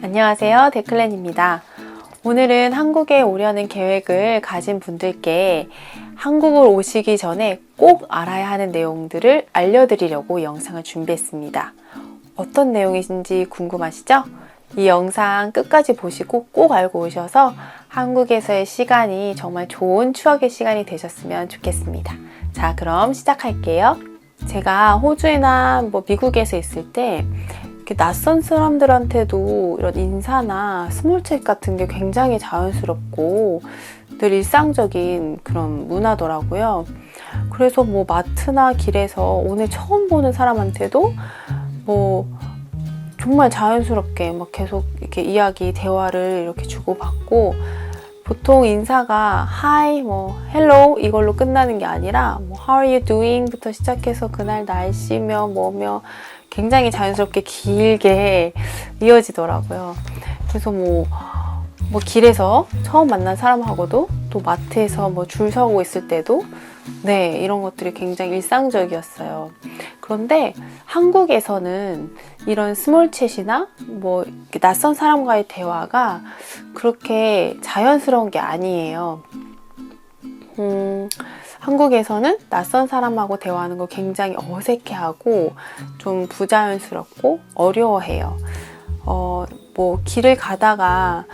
안녕하세요, 데클렌입니다. 오늘은 한국에 오려는 계획을 가진 분들께 한국을 오시기 전에 꼭 알아야 하는 내용들을 알려드리려고 영상을 준비했습니다. 어떤 내용인지 궁금하시죠? 이 영상 끝까지 보시고 꼭 알고 오셔서 한국에서의 시간이 정말 좋은 추억의 시간이 되셨으면 좋겠습니다. 자, 그럼 시작할게요. 제가 호주나 미국에서 있을 때 낯선 사람들한테도 이런 인사나 스몰챗 같은 게 굉장히 자연스럽고 늘 일상적인 그런 문화더라고요. 그래서 마트나 길에서 오늘 처음 보는 사람한테도 정말 자연스럽게 계속 이렇게 대화를 이렇게 주고받고, 보통 인사가 hi, hello 이걸로 끝나는 게 아니라 how are you doing 부터 시작해서 그날 날씨며 뭐며 굉장히 자연스럽게 길게 이어지더라고요. 그래서 길에서 처음 만난 사람하고도, 또 마트에서 줄 서고 있을 때도 이런 것들이 굉장히 일상적이었어요. 그런데 한국에서는 이런 스몰챗이나 낯선 사람과의 대화가 그렇게 자연스러운 게 아니에요. 한국에서는 낯선 사람하고 대화하는 거 굉장히 어색해하고 좀 부자연스럽고 어려워해요. 길을 가다가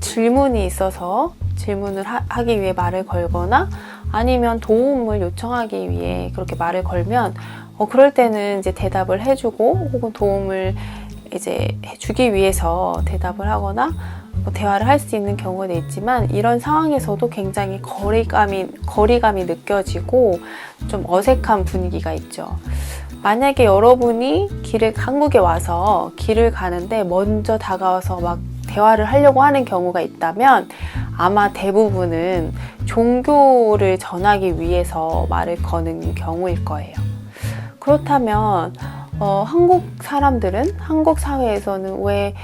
질문이 있어서 질문을 하기 위해 말을 걸거나, 아니면 도움을 요청하기 위해 그렇게 말을 걸면 그럴 때는 이제 대답을 해주고, 혹은 도움을 이제 주기 위해서 대답을 하거나 대화를 할 수 있는 경우가 있지만, 이런 상황에서도 굉장히 거리감이 느껴지고 좀 어색한 분위기가 있죠. 만약에 여러분이 한국에 와서 길을 가는데 먼저 다가와서 대화를 하려고 하는 경우가 있다면, 아마 대부분은 종교를 전하기 위해서 말을 거는 경우일 거예요. 그렇다면 한국 사회에서는 왜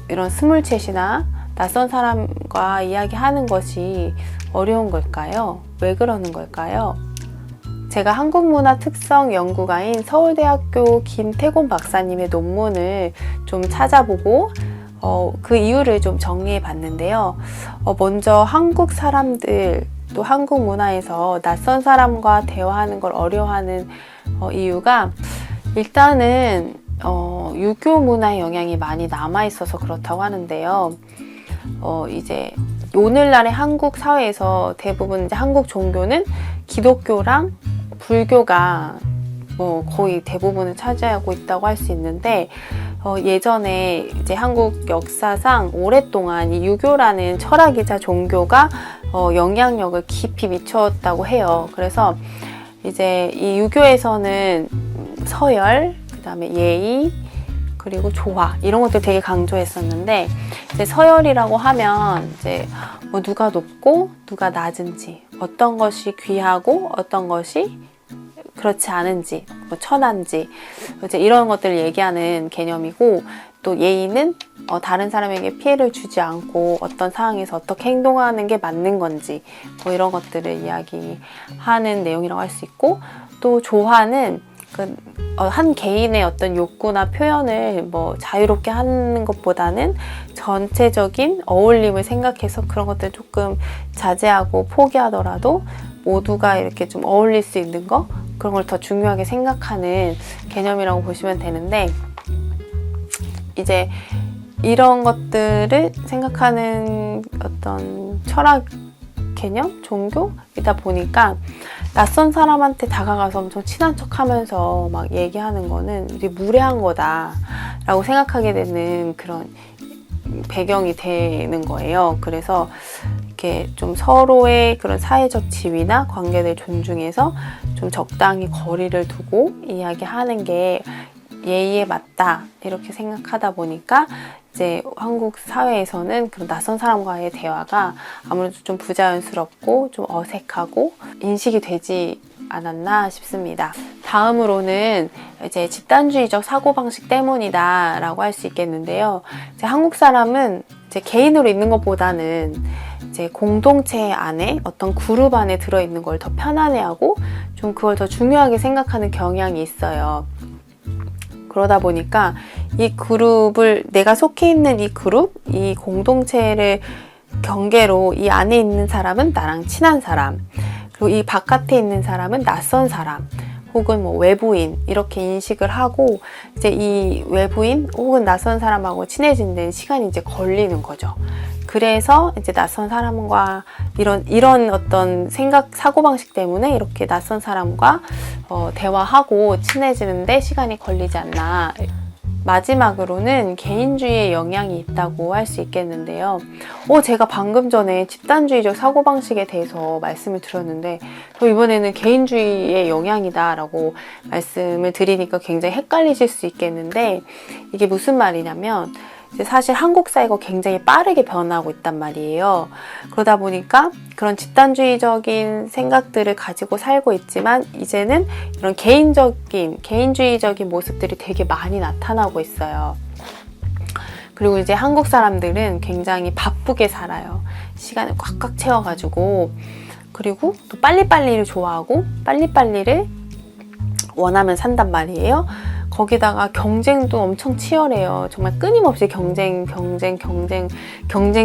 이런 스몰챗이나 낯선 사람과 이야기하는 것이 어려운 걸까요? 왜 그러는 걸까요? 제가 한국문화 특성 연구가인 서울대학교 김태곤 박사님의 논문을 좀 찾아보고 그 이유를 좀 정리해 봤는데요. 먼저 한국 사람들, 또 한국 문화에서 낯선 사람과 대화하는 걸 어려워하는 이유가, 일단은 유교 문화의 영향이 많이 남아있어서 그렇다고 하는데요. 이제 오늘날의 한국 사회에서 대부분 이제 한국 종교는 기독교랑 불교가 거의 대부분을 차지하고 있다고 할 수 있는데, 예전에 이제 한국 역사상 오랫동안 이 유교라는 철학이자 종교가 영향력을 깊이 미쳤다고 해요. 그래서 이제 이 유교에서는 서열, 그다음에 예의, 그리고 조화, 이런 것들 되게 강조했었는데, 이제 서열이라고 하면 이제 누가 높고 누가 낮은지, 어떤 것이 귀하고 어떤 것이 그렇지 않은지, 천한지, 이제 이런 것들을 얘기하는 개념이고, 또 예의는 다른 사람에게 피해를 주지 않고 어떤 상황에서 어떻게 행동하는 게 맞는 건지, 이런 것들을 이야기하는 내용이라고 할 수 있고, 또 조화는 한 개인의 어떤 욕구나 표현을 자유롭게 하는 것보다는 전체적인 어울림을 생각해서 그런 것들을 조금 자제하고 포기하더라도 모두가 이렇게 좀 어울릴 수 있는 거, 그런 걸 더 중요하게 생각하는 개념이라고 보시면 되는데, 이제 이런 것들을 생각하는 어떤 철학 개념, 종교이다 보니까 낯선 사람한테 다가가서 엄청 친한 척 하면서 얘기하는 거는 이게 무례한 거다 라고 생각하게 되는 그런 배경이 되는 거예요. 그래서 이렇게 좀 서로의 그런 사회적 지위나 관계를 존중해서 좀 적당히 거리를 두고 이야기하는 게 예의에 맞다, 이렇게 생각하다 보니까 이제 한국 사회에서는 그런 낯선 사람과의 대화가 아무래도 좀 부자연스럽고 좀 어색하고 인식이 되지 않았나 싶습니다. 다음으로는 이제 집단주의적 사고방식 때문이다 라고 할 수 있겠는데요. 이제 한국 사람은 이제 개인으로 있는 것보다는 이제 공동체 안에, 어떤 그룹 안에 들어있는 걸 더 편안해하고 좀 그걸 더 중요하게 생각하는 경향이 있어요. 그러다 보니까 이 그룹을, 내가 속해 있는 이 그룹, 이 공동체를 경계로 이 안에 있는 사람은 나랑 친한 사람, 그리고 이 바깥에 있는 사람은 낯선 사람, 혹은 뭐 외부인, 이렇게 인식을 하고 이제 이 외부인 혹은 낯선 사람하고 친해지는 데는 시간이 이제 걸리는 거죠. 그래서 이제 낯선 사람과 이런 어떤 생각, 사고방식 때문에 이렇게 낯선 사람과 대화하고 친해지는데 시간이 걸리지 않나. 마지막으로는 개인주의의 영향이 있다고 할 수 있겠는데요. 제가 방금 전에 집단주의적 사고방식에 대해서 말씀을 드렸는데 저 이번에는 개인주의의 영향이다 라고 말씀을 드리니까 굉장히 헷갈리실 수 있겠는데, 이게 무슨 말이냐면 이제 사실 한국 사회가 굉장히 빠르게 변하고 있단 말이에요. 그러다 보니까 그런 집단주의적인 생각들을 가지고 살고 있지만 이제는 이런 개인주의적인 모습들이 되게 많이 나타나고 있어요. 그리고 이제 한국 사람들은 굉장히 바쁘게 살아요. 시간을 꽉꽉 채워가지고. 그리고 또 빨리빨리를 좋아하고 빨리빨리를 원하면 산단 말이에요. 거기다가 경쟁도 엄청 치열해요. 정말 끊임없이 경쟁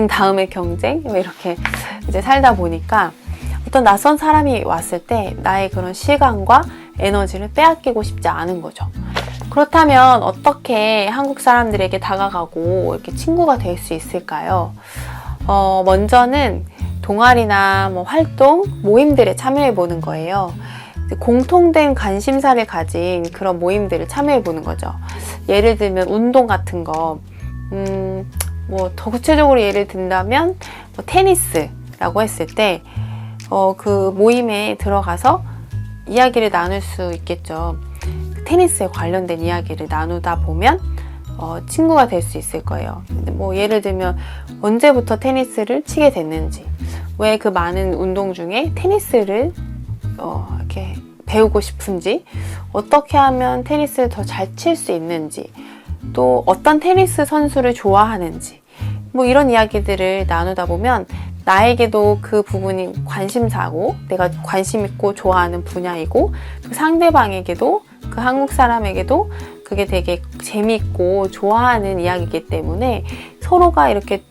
다음에 경쟁, 이렇게 이제 살다 보니까 어떤 낯선 사람이 왔을 때 나의 그런 시간과 에너지를 빼앗기고 싶지 않은 거죠. 그렇다면 어떻게 한국 사람들에게 다가가고 이렇게 친구가 될 수 있을까요? 먼저는 동아리나 뭐 활동, 모임들에 참여해 보는 거예요. 공통된 관심사를 가진 그런 모임들을 참여해 보는 거죠. 예를 들면 운동 같은 거, 뭐 더 구체적으로 예를 든다면 뭐 테니스라고 했을 때 그 모임에 들어가서 이야기를 나눌 수 있겠죠. 테니스에 관련된 이야기를 나누다 보면 친구가 될 수 있을 거예요. 뭐 예를 들면 언제부터 테니스를 치게 됐는지, 왜 그 많은 운동 중에 테니스를 이렇게 배우고 싶은지, 어떻게 하면 테니스를 더 잘 칠 수 있는지, 또 어떤 테니스 선수를 좋아하는지, 뭐 이런 이야기들을 나누다 보면 나에게도 그 부분이 관심사고 내가 관심 있고 좋아하는 분야이고, 그 상대방에게도, 그 한국 사람에게도 그게 되게 재미있고 좋아하는 이야기이기 때문에 서로가 이렇게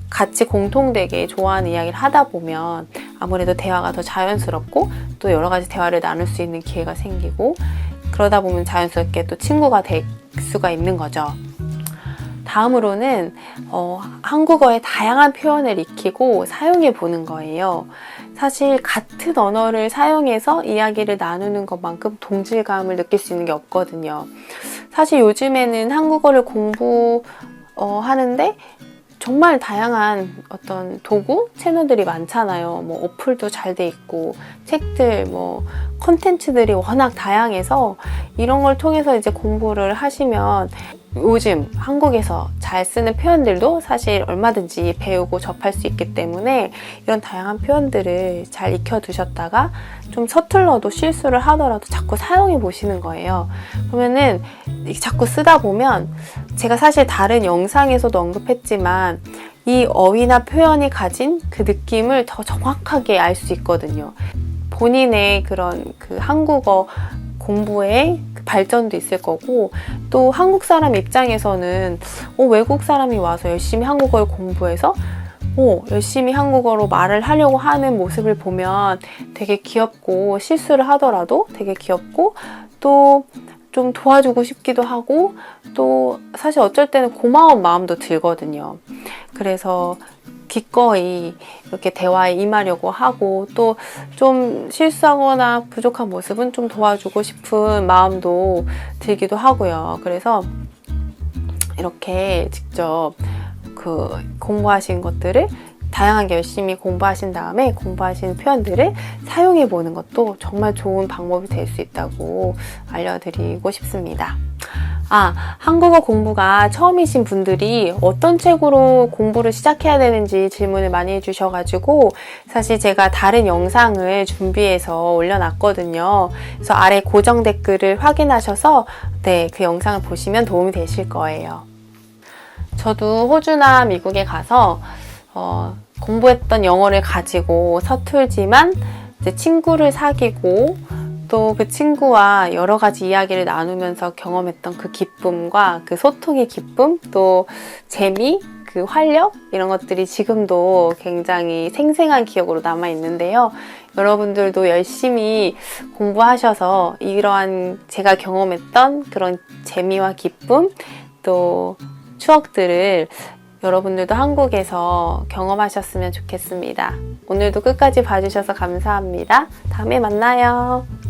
같이 공통되게 좋아하는 이야기를 하다 보면 아무래도 대화가 더 자연스럽고 또 여러 가지 대화를 나눌 수 있는 기회가 생기고, 그러다 보면 자연스럽게 또 친구가 될 수가 있는 거죠. 다음으로는 한국어의 다양한 표현을 익히고 사용해 보는 거예요. 사실 같은 언어를 사용해서 이야기를 나누는 것만큼 동질감을 느낄 수 있는 게 없거든요. 사실 요즘에는 한국어를 공부하는데 정말 다양한 어떤 도구, 채널들이 많잖아요. 뭐 어플도 잘 돼 있고, 책들, 뭐 콘텐츠들이 워낙 다양해서 이런 걸 통해서 이제 공부를 하시면 요즘 한국에서 잘 쓰는 표현들도 사실 얼마든지 배우고 접할 수 있기 때문에 이런 다양한 표현들을 잘 익혀두셨다가 좀 서툴러도 실수를 하더라도 자꾸 사용해 보시는 거예요. 그러면은 자꾸 쓰다 보면, 제가 사실 다른 영상에서도 언급했지만 이 어휘나 표현이 가진 그 느낌을 더 정확하게 알 수 있거든요. 본인의 그런 그 한국어 공부의 발전도 있을 거고, 또 한국 사람 입장에서는 외국 사람이 와서 열심히 한국어를 공부해서 열심히 한국어로 말을 하려고 하는 모습을 보면 되게 귀엽고, 실수를 하더라도 되게 귀엽고, 또 좀 도와주고 싶기도 하고, 또 사실 어쩔 때는 고마운 마음도 들거든요. 그래서 기꺼이 이렇게 대화에 임하려고 하고, 또 좀 실수하거나 부족한 모습은 좀 도와주고 싶은 마음도 들기도 하고요. 그래서 이렇게 직접 그 공부하신 것들을 다양하게 열심히 공부하신 다음에 공부하신 표현들을 사용해 보는 것도 정말 좋은 방법이 될 수 있다고 알려드리고 싶습니다. 한국어 공부가 처음이신 분들이 어떤 책으로 공부를 시작해야 되는지 질문을 많이 해주셔가지고, 사실 제가 다른 영상을 준비해서 올려놨거든요. 그래서 아래 고정 댓글을 확인하셔서 그 영상을 보시면 도움이 되실 거예요. 저도 호주나 미국에 가서 공부했던 영어를 가지고 서툴지만 이제 친구를 사귀고, 또 그 친구와 여러 가지 이야기를 나누면서 경험했던 그 기쁨과 그 소통의 기쁨, 또 재미, 그 활력 이런 것들이 지금도 굉장히 생생한 기억으로 남아 있는데요. 여러분들도 열심히 공부하셔서 이러한 제가 경험했던 그런 재미와 기쁨 또 추억들을 여러분들도 한국에서 경험하셨으면 좋겠습니다. 오늘도 끝까지 봐주셔서 감사합니다. 다음에 만나요.